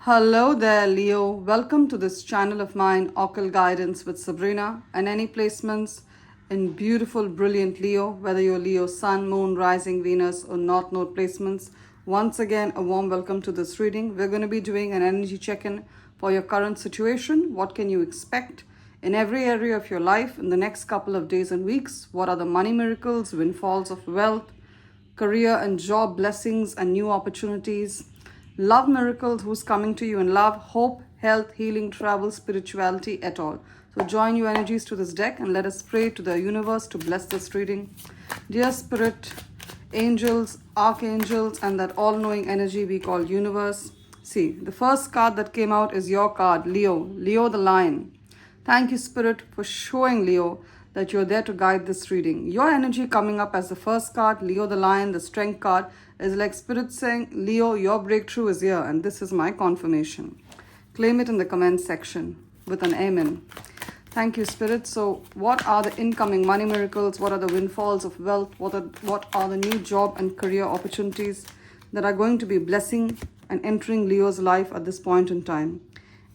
Hello there, Leo. Welcome to this channel of mine, Occult Guidance with Sabrina, and any placements in beautiful, brilliant Leo, whether you're Leo, Sun, Moon, Rising, Venus, or North Node placements. Once again, a warm welcome to this reading. We're going to be doing an energy check-in for your current situation. What can you expect in every area of your life in the next couple of days and weeks? What are the money miracles, windfalls of wealth, career and job blessings and new opportunities, love miracles, who's coming to you in love, hope, health, healing, travel, spirituality, at all. So join your energies to this deck and let us pray to the universe to bless this reading. Dear Spirit, angels, archangels, and that all-knowing energy we call universe. See, the first card that came out is your card, Leo the Lion. Thank you, Spirit, for showing Leo that you're there to guide this reading. Your energy coming up as the first card, Leo the Lion, the Strength card, is like Spirit saying, Leo, your breakthrough is here, and this is my confirmation. Claim it in the comment section with an amen. Thank you, Spirit. So what are the incoming money miracles? What are the windfalls of wealth? What are the new job and career opportunities that are going to be blessing and entering Leo's life at this point in time?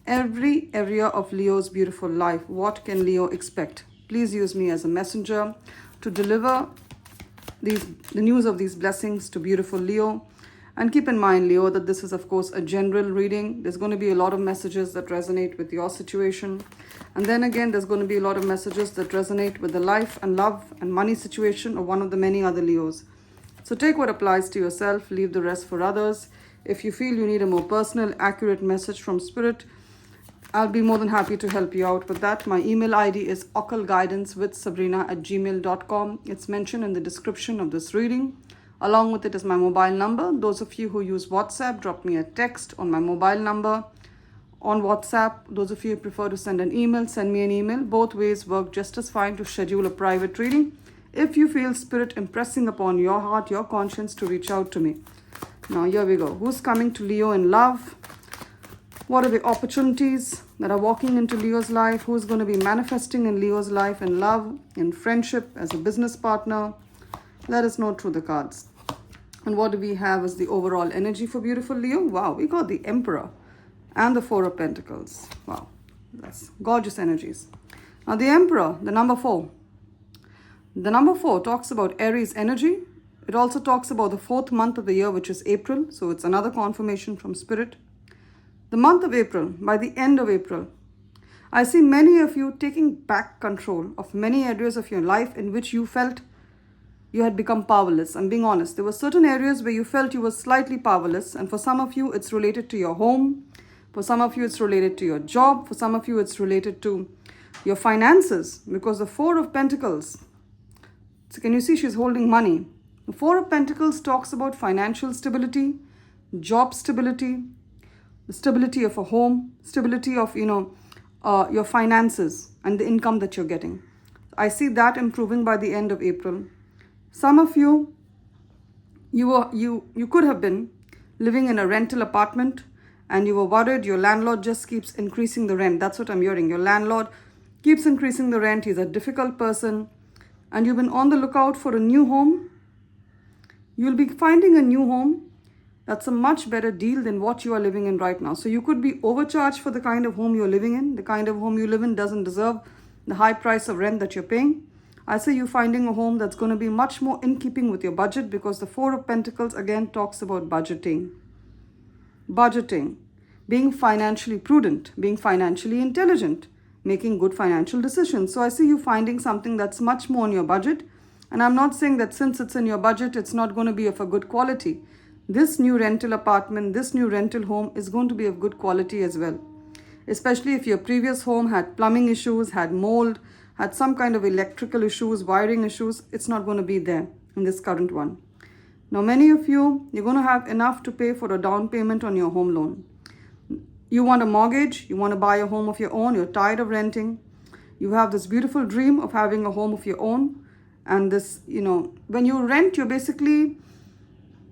Every area of Leo's beautiful life, what can Leo expect? Please use me as a messenger to deliver the news of these blessings to beautiful Leo. And keep in mind, Leo, that this is, of course, a general reading. There's going to be a lot of messages that resonate with your situation. And then again, there's going to be a lot of messages that resonate with the life and love and money situation of one of the many other Leos. So take what applies to yourself, leave the rest for others. If you feel you need a more personal, accurate message from Spirit, I'll be more than happy to help you out with that. My email ID is occultguidancewithsabrina@gmail.com. It's mentioned in the description of this reading. Along with it is my mobile number. Those of you who use WhatsApp, drop me a text on my mobile number on WhatsApp. Those of you who prefer to send an email, send me an email. Both ways work just as fine to schedule a private reading if you feel Spirit impressing upon your heart, your conscience to reach out to me. Now here we go. Who's coming to Leo in love? What are the opportunities that are walking into Leo's life? Who's going to be manifesting in Leo's life in love, in friendship, as a business partner? Let us know through the cards. And what do we have as the overall energy for beautiful Leo? Wow, we got the Emperor and the Four of Pentacles. Wow, that's gorgeous energies. Now the Emperor, the number 4. The number 4 talks about Aries energy. It also talks about the 4th month of the year, which is April. So it's another confirmation from Spirit. The month of April, by the end of April, I see many of you taking back control of many areas of your life in which you felt you had become powerless. I'm being honest. There were certain areas where you felt you were slightly powerless. And for some of you, it's related to your home. For some of you, it's related to your job. For some of you, it's related to your finances. Because the Four of Pentacles, so can you see she's holding money? The Four of Pentacles talks about financial stability, job stability, the stability of a home, stability of, your finances and the income that you're getting. I see that improving by the end of April. Some of you, you could have been living in a rental apartment and you were worried your landlord just keeps increasing the rent. That's what I'm hearing. Your landlord keeps increasing the rent. He's a difficult person and you've been on the lookout for a new home. You'll be finding a new home that's a much better deal than what you are living in right now. So you could be overcharged for the kind of home you're living in. The kind of home you live in doesn't deserve the high price of rent that you're paying. I say you finding a home that's going to be much more in keeping with your budget, because the Four of Pentacles again talks about budgeting. Budgeting, being financially prudent, being financially intelligent, making good financial decisions. So I see you finding something that's much more on your budget. And I'm not saying that since it's in your budget, it's not going to be of a good quality. This new rental apartment, this new rental home is going to be of good quality as well. Especially if your previous home had plumbing issues, had mold, had some kind of electrical issues, wiring issues, it's not going to be there in this current one. Now, many of you, you're going to have enough to pay for a down payment on your home loan. You want a mortgage, you want to buy a home of your own, you're tired of renting. You have this beautiful dream of having a home of your own. And this, when you rent,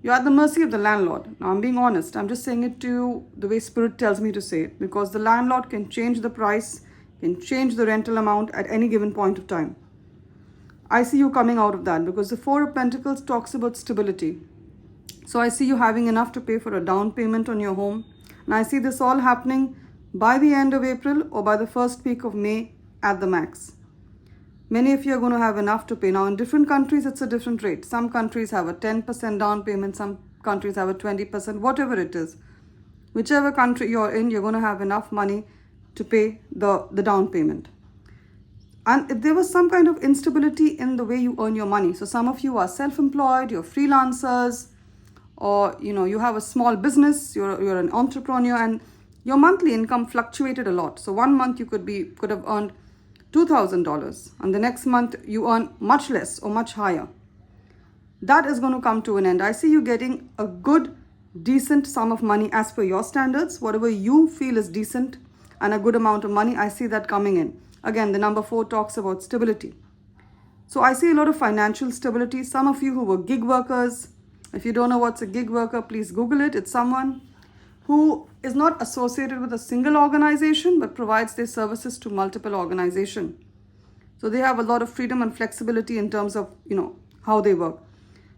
you're at the mercy of the landlord. Now, I'm being honest. I'm just saying it to you the way Spirit tells me to say it, because the landlord can change the price, can change the rental amount at any given point of time. I see you coming out of that because the Four of Pentacles talks about stability. So I see you having enough to pay for a down payment on your home. And I see this all happening by the end of April or by the first week of May at the max. Many of you are going to have enough to pay. Now, in different countries, it's a different rate. Some countries have a 10% down payment. Some countries have a 20%, whatever it is. Whichever country you're in, you're going to have enough money to pay the down payment. And if there was some kind of instability in the way you earn your money, so some of you are self-employed, you're freelancers, or you have a small business, you're an entrepreneur, and your monthly income fluctuated a lot. So one month you could have earned $2,000, and the next month you earn much less or much higher. That is going to come to an end. I see you getting a good, decent sum of money as per your standards. Whatever you feel is decent and a good amount of money, I see that coming in. Again, the number 4 talks about stability. So I see a lot of financial stability. Some of you who were gig workers, if you don't know what's a gig worker, please Google it. It's someone who is not associated with a single organization but provides their services to multiple organizations. So they have a lot of freedom and flexibility in terms of, how they work.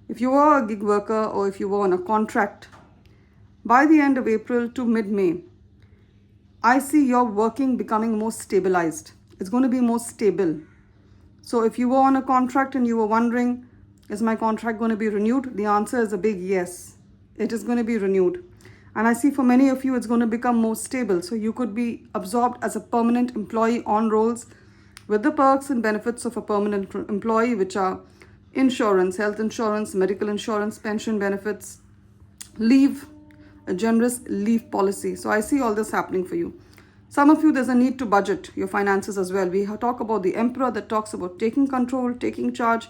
If you are a gig worker or if you were on a contract, by the end of April to mid-May, I see your working becoming more stabilized. It's going to be more stable. So if you were on a contract and you were wondering, is my contract going to be renewed? The answer is a big yes. It is going to be renewed. And I see for many of you, it's going to become more stable. So you could be absorbed as a permanent employee on rolls with the perks and benefits of a permanent employee, which are insurance, health insurance, medical insurance, pension benefits, leave, a generous leave policy. So I see all this happening for you. Some of you, there's a need to budget your finances as well. We talk about the emperor that talks about taking control, taking charge.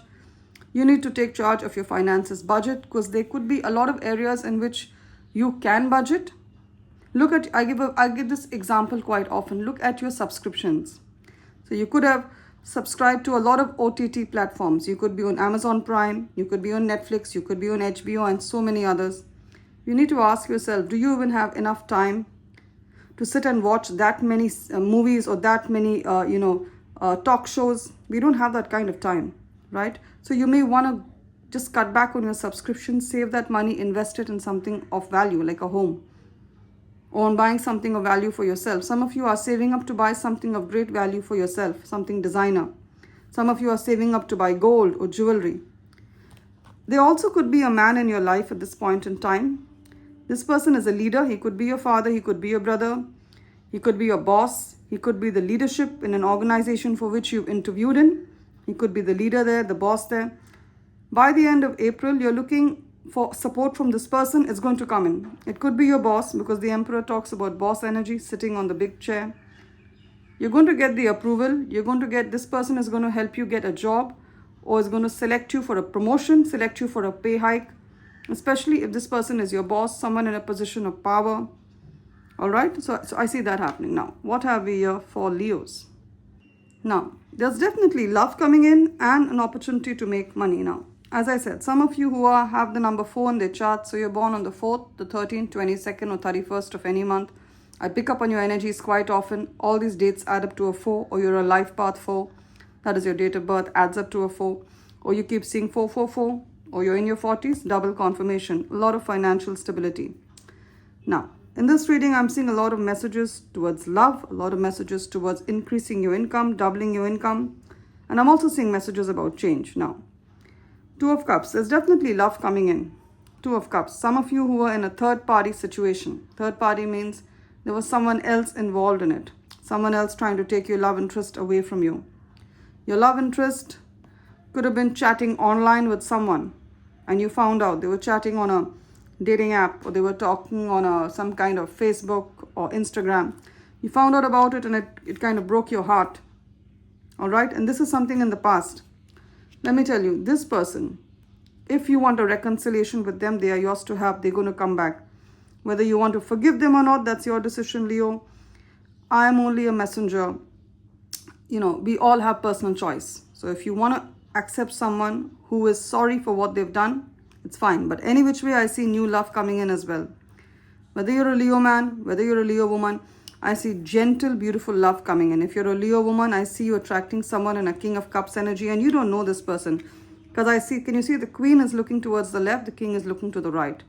You need to take charge of your finances, budget, because there could be a lot of areas in which you can budget. Look at, I give this example quite often. Look at your subscriptions. So you could have subscribed to a lot of OTT platforms. You could be on Amazon Prime, you could be on Netflix, you could be on HBO and so many others. You need to ask yourself, do you even have enough time to sit and watch that many movies or that many, talk shows? We don't have that kind of time, right? So you may want to just cut back on your subscription, save that money, invest it in something of value like a home or on buying something of value for yourself. Some of you are saving up to buy something of great value for yourself, something designer. Some of you are saving up to buy gold or jewelry. There also could be a man in your life at this point in time. This person is a leader. He could be your father, he could be your brother, he could be your boss, he could be the leadership in an organization for which you've interviewed in. He could be the leader there, the boss there. By the end of April, you're looking for support from this person. It's going to come in. It could be your boss, because the emperor talks about boss energy, sitting on the big chair. You're going to get the approval. You're going to get, this person is going to help you get a job, or is going to select you for a promotion, select you for a pay hike, especially if this person is your boss, someone in a position of power. All right, so I see that happening. Now, what have we here for Leos? Now, there's definitely love coming in and an opportunity to make money now. As I said, some of you who have the number 4 in their chart, so you're born on the 4th, the 13th, 22nd or 31st of any month. I pick up on your energies quite often. All these dates add up to a 4, or you're a life path 4. That is your date of birth, adds up to a 4. Or you keep seeing 444, or you're in your 40s, double confirmation. A lot of financial stability. Now, in this reading, I'm seeing a lot of messages towards love, a lot of messages towards increasing your income, doubling your income. And I'm also seeing messages about change. Now, 2 of Cups, there's definitely love coming in. 2 of Cups, some of you who are in a third party situation. Third party means there was someone else involved in it. Someone else trying to take your love interest away from you. Your love interest could have been chatting online with someone, and you found out they were chatting on a dating app, or they were talking on some kind of Facebook or Instagram. You found out about it, and it kind of broke your heart. All right, and this is something in the past. Let me tell you, this person, if you want a reconciliation with them, they are yours to have. They're going to come back. Whether you want to forgive them or not, that's your decision, Leo. I am only a messenger. We all have personal choice. So if you want to accept someone who is sorry for what they've done, it's fine. But any which way, I see new love coming in as well. Whether you're a Leo man, whether you're a Leo woman, I see gentle, beautiful love coming in. If you're a Leo woman, I see you attracting someone in a King of Cups energy, and you don't know this person. Because I see, can you see the Queen is looking towards the left, the King is looking to the right.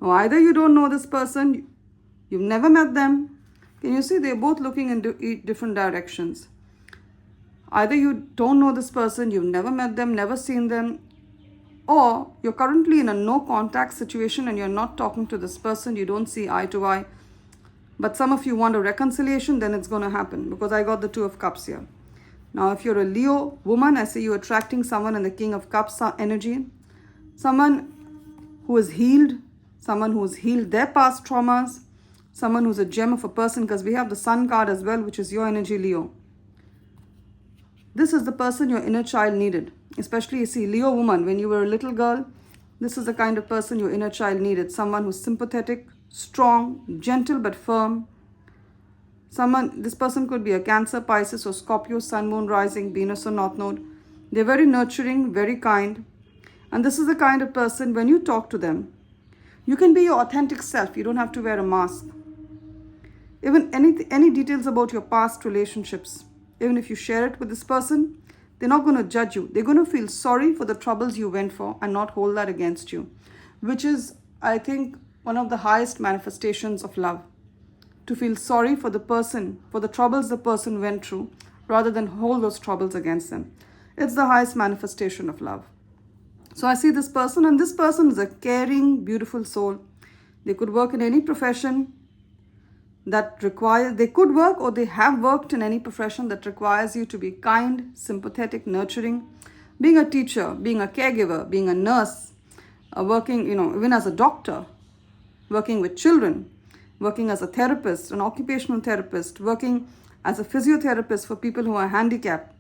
Now, either you don't know this person, You've never met them. Can you see they're both looking in different directions? Either you don't know this person, you've never met them, never seen them, or you're currently in a no contact situation and you're not talking to this person, you don't see eye to eye. But some of you want a reconciliation, then it's going to happen, because I got the Two of Cups here. Now, if you're a Leo woman, I see you attracting someone in the King of Cups energy. Someone who is healed, someone who's healed their past traumas, someone who's a gem of a person, because we have the Sun card as well, which is your energy, Leo. This is the person your inner child needed. Especially, you see, Leo woman, when you were a little girl, this is the kind of person your inner child needed. Someone who's sympathetic, strong, gentle but firm. This person could be a Cancer, Pisces or Scorpio, Sun, Moon, Rising, Venus or North Node. They're very nurturing, very kind. And this is the kind of person, when you talk to them, you can be your authentic self. You don't have to wear a mask. Even any details about your past relationships, even if you share it with this person, they're not going to judge you. They're going to feel sorry for the troubles you went for and not hold that against you, which is, I think, one of the highest manifestations of love. To feel sorry for the person, for the troubles the person went through, rather than hold those troubles against them. It's the highest manifestation of love. So I see this person, and this person is a caring, beautiful soul. They could work in any profession that requires, they could work or they have worked in any profession that requires you to be kind, sympathetic, nurturing. Being a teacher, being a caregiver, being a nurse, working, even as a doctor, working with children, working as a therapist, an occupational therapist, working as a physiotherapist for people who are handicapped,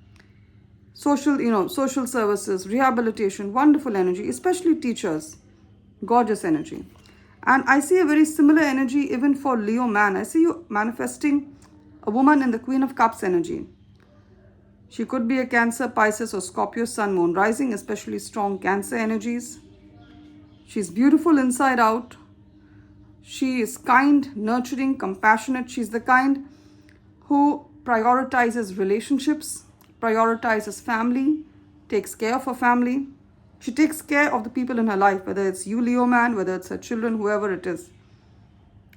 social services, rehabilitation, wonderful energy, especially teachers, gorgeous energy. And I see a very similar energy even for Leo man. I see you manifesting a woman in the Queen of Cups energy. She could be a Cancer, Pisces or Scorpio, Sun, Moon, Rising, especially strong Cancer energies. She's beautiful inside out. She is kind, nurturing, compassionate. She's the kind who prioritizes relationships, prioritizes family, takes care of her family. She takes care of the people in her life, whether it's you, Leo man, whether it's her children, whoever it is.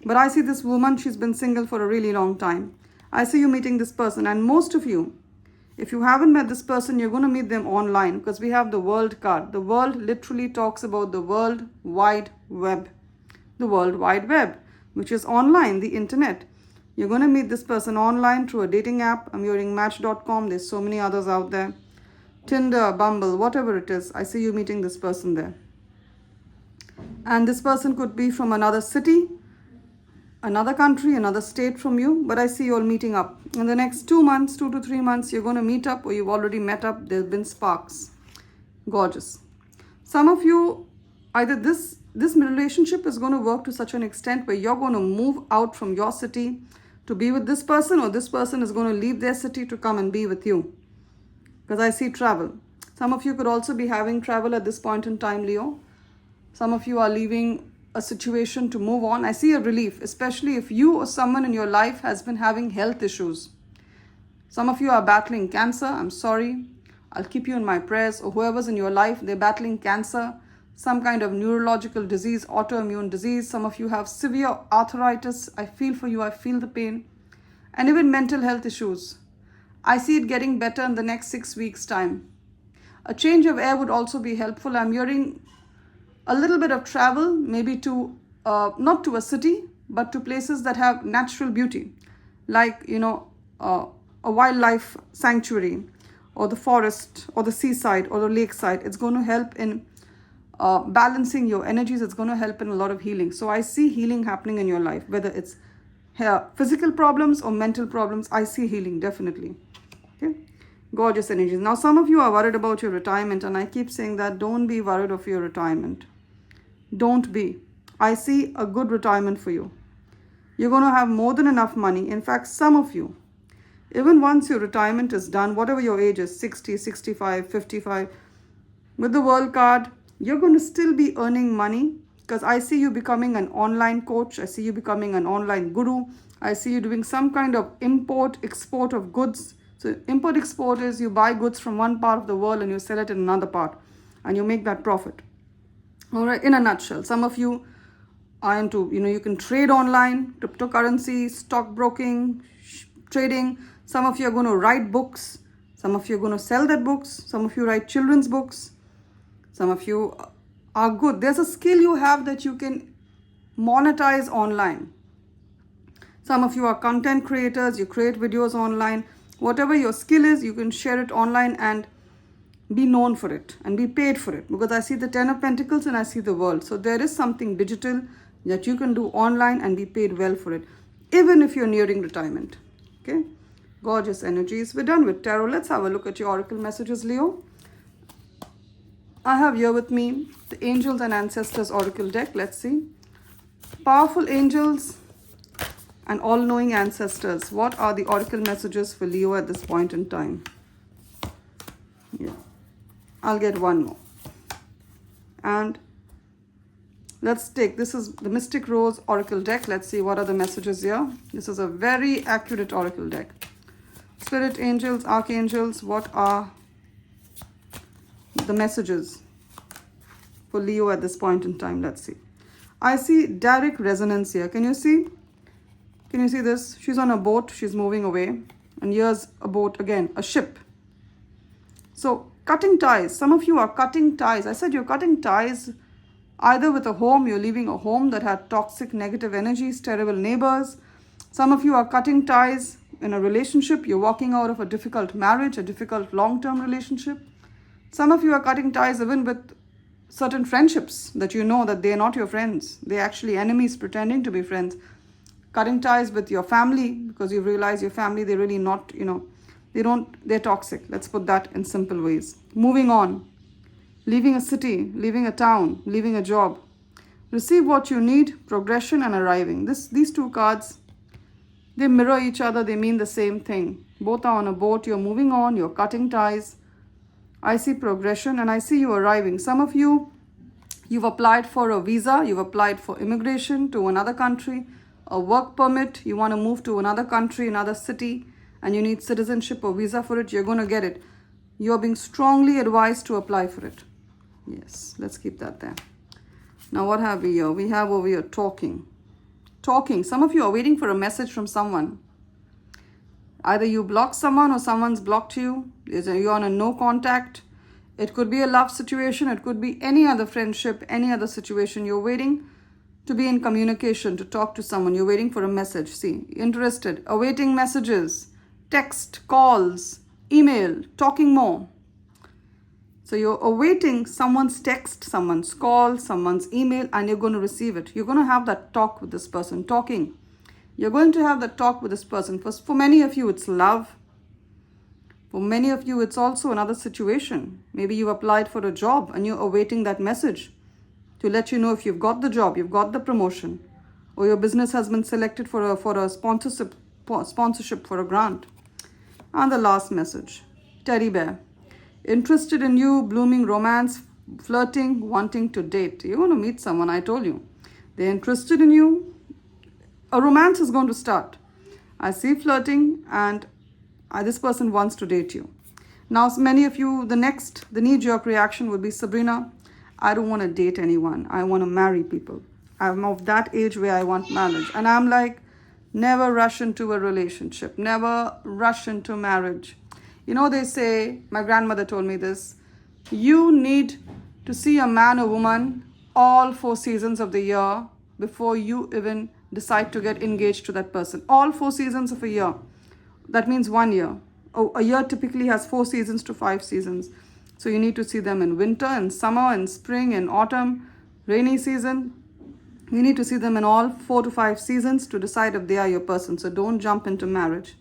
But I see this woman, she's been single for a really long time. I see you meeting this person, and most of you, if you haven't met this person, you're going to meet them online, because we have the World card. The World literally talks about the World Wide Web. The World Wide Web, which is online, the internet. You're going to meet this person online through a dating app. I'm using Match.com. There's so many others out there. Tinder, Bumble, whatever it is. I see you meeting this person there. And this person could be from another city, another country, another state from you. But I see you all meeting up. In the next 2 months, 2 to 3 months, you're going to meet up, or you've already met up. There's been sparks. Gorgeous. Some of you, either this relationship is going to work to such an extent where you're going to move out from your city to be with this person, or this person is going to leave their city to come and be with you. Because I see travel. Some of you could also be having travel at this point in time, Leo. Some of you are leaving a situation to move on. I see a relief, especially if you or someone in your life has been having health issues. Some of you are battling cancer. I'm sorry. I'll keep you in my prayers. Or whoever's in your life, they're battling cancer, some kind of neurological disease, autoimmune disease. Some of you have severe arthritis. I feel for you. I feel the pain. And even mental health issues. I see it getting better in the next 6 weeks' time. A change of air would also be helpful. I'm hearing a little bit of travel, maybe to, not to a city, but to places that have natural beauty, like, a wildlife sanctuary, or the forest, or the seaside, or the lakeside. It's going to help in balancing your energies. It's going to help in a lot of healing. So I see healing happening in your life, whether it's physical problems or mental problems. I see healing, definitely. Okay, gorgeous energies. Now, some of you are worried about your retirement, and I keep saying that don't be worried of your retirement. Don't be. I see a good retirement for you. You're going to have more than enough money. In fact, some of you, even once your retirement is done, whatever your age is, 60, 65, 55, with the World card, you're going to still be earning money, because I see you becoming an online coach. I see you becoming an online guru. I see you doing some kind of import, export of goods. So import, export is you buy goods from one part of the world and you sell it in another part, and you make that profit. All right, in a nutshell, some of you are into, you can trade online, cryptocurrency, stockbroking, trading. Some of you are going to write books. Some of you are going to sell that books. Some of you write children's books. Some of you are good. There's a skill you have that you can monetize online. Some of you are content creators. You create videos online. Whatever your skill is, you can share it online and be known for it and be paid for it, because I see the 10 of Pentacles and I see the world. So there is something digital that you can do online and be paid well for it, even if you're nearing retirement. Okay, gorgeous energies. We're done with tarot. Let's have a look at your oracle messages, Leo. I have here with me the Angels and Ancestors Oracle deck. Let's see. Powerful angels and all-knowing ancestors. What are the oracle messages for Leo at this point in time? Yeah. I'll get one more. And let's take, this is the Mystic Rose Oracle deck. Let's see what are the messages here. This is a very accurate Oracle deck. Spirit angels, archangels, what are the messages for Leo at this point in time? Let's see. I see direct resonance here. Can you see? Can you see this? She's on a boat. She's moving away. And here's a boat again, a ship. So cutting ties. Some of you are cutting ties. I said you're cutting ties either with a home. You're leaving a home that had toxic, negative energies, terrible neighbors. Some of you are cutting ties in a relationship. You're walking out of a difficult marriage, a difficult long-term relationship. Some of you are cutting ties even with certain friendships that you know that they're not your friends. They're actually enemies pretending to be friends. Cutting ties with your family because you realize your family, they're really not, they're toxic. Let's put that in simple ways. Moving on. Leaving a city, leaving a town, leaving a job. Receive what you need, progression and arriving. These two cards, they mirror each other. They mean the same thing. Both are on a boat. You're moving on. You're cutting ties. I see progression and I see you arriving. Some of you, you've applied for a visa. You've applied for immigration to another country, a work permit. You want to move to another country, another city, and you need citizenship or visa for it. You're going to get it. You're being strongly advised to apply for it. Yes, let's keep that there. Now what have we here? We have over here talking. Talking. Some of you are waiting for a message from someone. Either you block someone or someone's blocked you. You're on a no contact. It could be a love situation. It could be any other friendship, any other situation. You're waiting to be in communication, to talk to someone. You're waiting for a message. See, interested, awaiting messages, text, calls, email, talking more. So you're awaiting someone's text, someone's call, someone's email, and you're going to receive it. You're going to have that talk with this person, talking. You're going to have that talk with this person. For many of you, it's love. For many of you, it's also another situation. Maybe you applied for a job and you're awaiting that message to let you know if you've got the job, you've got the promotion, or your business has been selected for a sponsorship for a grant. And the last message, teddy bear. Interested in you, blooming romance, flirting, wanting to date. You're going to meet someone, I told you. They're interested in you. A romance is going to start. I see flirting and this person wants to date you. Now, many of you, the knee-jerk reaction would be, Sabrina, I don't want to date anyone. I want to marry people. I'm of that age where I want marriage. And I'm like, never rush into a relationship. Never rush into marriage. You know, they say, my grandmother told me this, you need to see a man or woman all 4 seasons of the year before you even decide to get engaged to that person. All 4 seasons of a year. That means 1 year. A year typically has 4 seasons to 5 seasons. So you need to see them in winter, in summer, in spring, in autumn, rainy season. You need to see them in all 4 to 5 seasons to decide if they are your person. So don't jump into marriage.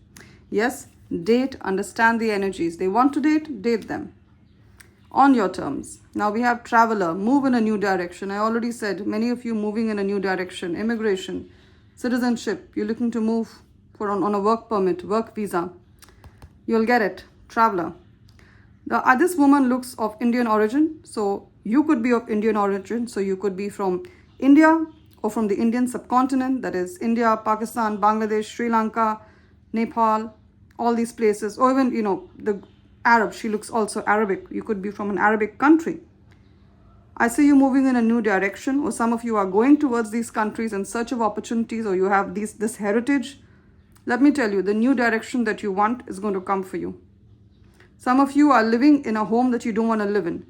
Yes, date, understand the energies. They want to date them on your terms. Now we have traveler, move in a new direction. I already said, many of you moving in a new direction, immigration, citizenship. You're looking to move on a work permit, work visa. You'll get it. Traveler. This woman looks of Indian origin. So you could be of Indian origin. So you could be from India or from the Indian subcontinent. That is India, Pakistan, Bangladesh, Sri Lanka, Nepal, all these places. Or even, the Arab. She looks also Arabic. You could be from an Arabic country. I see you moving in a new direction, or some of you are going towards these countries in search of opportunities, or you have this heritage. Let me tell you, the new direction that you want is going to come for you. Some of you are living in a home that you don't want to live in.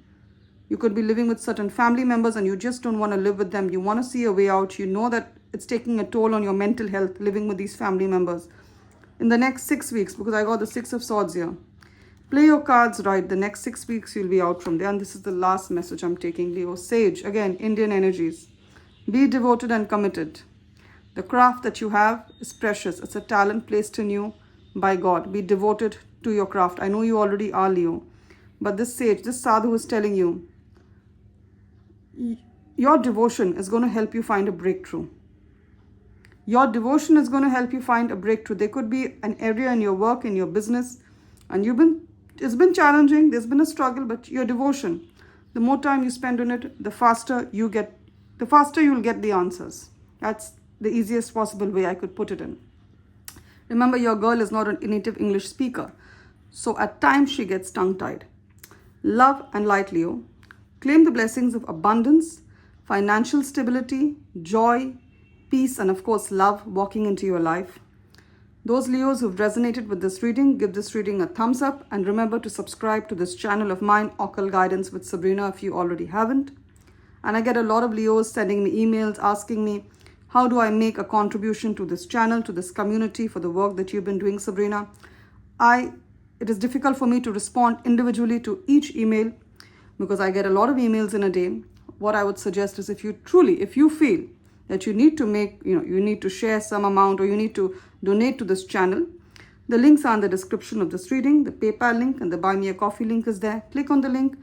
You could be living with certain family members and you just don't want to live with them. You want to see a way out. You know that it's taking a toll on your mental health living with these family members. In the next 6 weeks, because I got the 6 of Swords here, play your cards right. The next 6 weeks you'll be out from there. And this is the last message I'm taking, Leo. Sage, again, Indian energies. Be devoted and committed. The craft that you have is precious. It's a talent placed in you by God. Be devoted to your craft. I know you already are, Leo. But this sage, this sadhu is telling you, your devotion is going to help you find a breakthrough. Your devotion is going to help you find a breakthrough. There could be an area in your work, in your business, and it's been challenging. There's been a struggle, but your devotion, the more time you spend on it, the faster you'll get the answers. That's the easiest possible way I could put it in. Remember, your girl is not a native English speaker, so at times she gets tongue-tied. Love and light, Leo. Claim the blessings of abundance, financial stability, joy, peace, and of course love walking into your life. Those Leos who've resonated with this reading, give this reading a thumbs up, and remember to subscribe to this channel of mine, Occult Guidance with Sabrina, if you already haven't. And I get a lot of Leos sending me emails asking me, how do I make a contribution to this channel, to this community for the work that you've been doing, Sabrina? It is difficult for me to respond individually to each email because I get a lot of emails in a day. What I would suggest is if you feel that you need to you need to share some amount or you need to donate to this channel, the links are in the description of this reading. The PayPal link and the Buy Me a Coffee link is there. Click on the link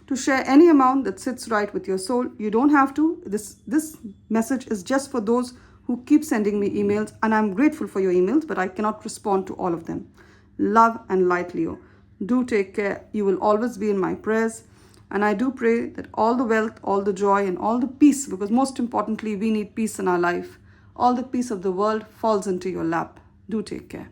to share any amount that sits right with your soul. You don't have to. This message is just for those who keep sending me emails, and I'm grateful for your emails, but I cannot respond to all of them. Love and light, Leo. Do take care. You will always be in my prayers. And I do pray that all the wealth, all the joy, and all the peace, because most importantly, we need peace in our life, all the peace of the world falls into your lap. Do take care.